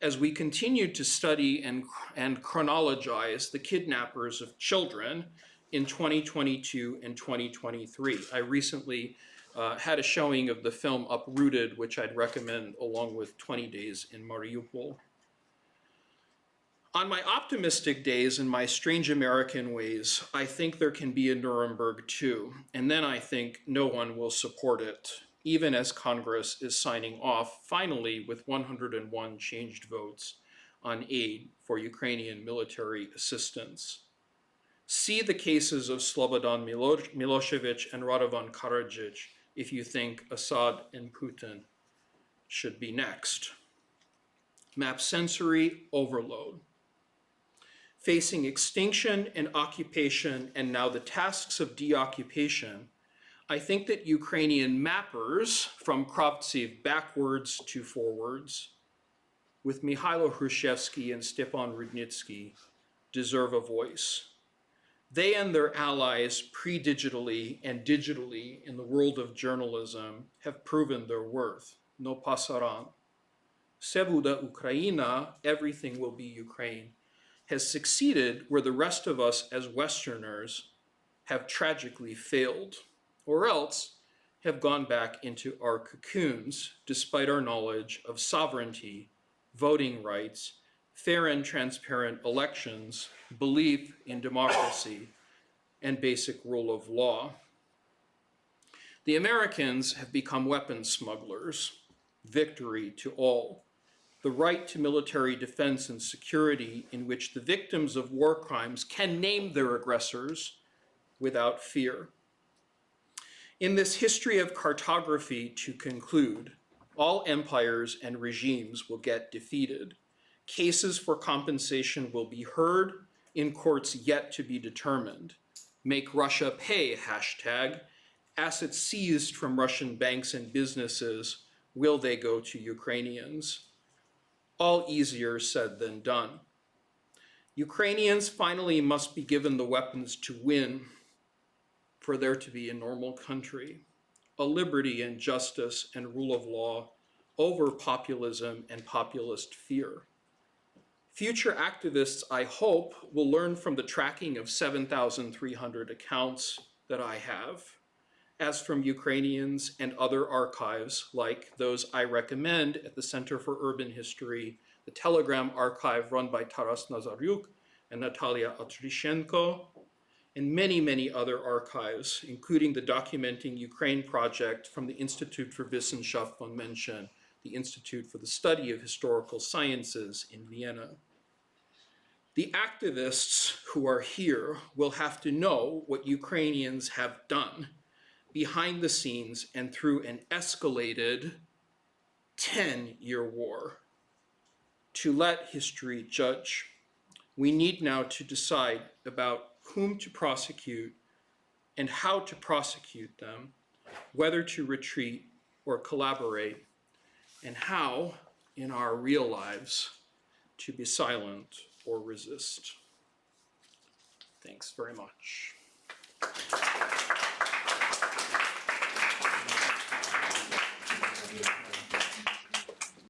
as we continue to study and chronologize the kidnappers of children in 2022 and 2023. I recently had a showing of the film Uprooted, which I'd recommend along with 20 Days in Mariupol. On my optimistic days and my strange American ways, I think there can be a Nuremberg too, and then I think no one will support it, even as Congress is signing off, finally, with 101 changed votes on aid for Ukrainian military assistance. See the cases of Slobodan Milosevic and Radovan Karadzic if you think Assad and Putin should be next. Map sensory overload. Facing extinction and occupation, and now the tasks of deoccupation, I think that Ukrainian mappers, from Kravtsev backwards to forwards, with Mikhailo Hrushevsky and Stepan Rudnitsky, deserve a voice. They and their allies pre-digitally and digitally in the world of journalism have proven their worth. No pasaran. Sebuda Ukraina, everything will be Ukraine, has succeeded where the rest of us as Westerners have tragically failed, or else have gone back into our cocoons despite our knowledge of sovereignty, voting rights, fair and transparent elections, belief in democracy, and basic rule of law. The Americans have become weapons smugglers. Victory to all. The right to military defense and security in which the victims of war crimes can name their aggressors without fear. In this history of cartography, to conclude, all empires and regimes will get defeated. Cases for compensation will be heard in courts yet to be determined. Make Russia pay, hashtag. Assets seized from Russian banks and businesses, will they go to Ukrainians? All easier said than done. Ukrainians finally must be given the weapons to win for there to be a normal country, a liberty and justice and rule of law over populism and populist fear. Future activists, I hope, will learn from the tracking of 7,300 accounts that I have, as from Ukrainians and other archives like those I recommend at the Center for Urban History, the Telegram archive run by Taras Nazaryuk and Natalia Atryshenko, and many, many other archives, including the Documenting Ukraine project from the Institute for Wissenschaft von Menschen, the Institute for the Study of Historical Sciences in Vienna. The activists who are here will have to know what Ukrainians have done behind the scenes and through an escalated 10-year war. To let history judge, we need now to decide about whom to prosecute and how to prosecute them, whether to retreat or collaborate, and how, in our real lives, to be silent or resist. Thanks very much.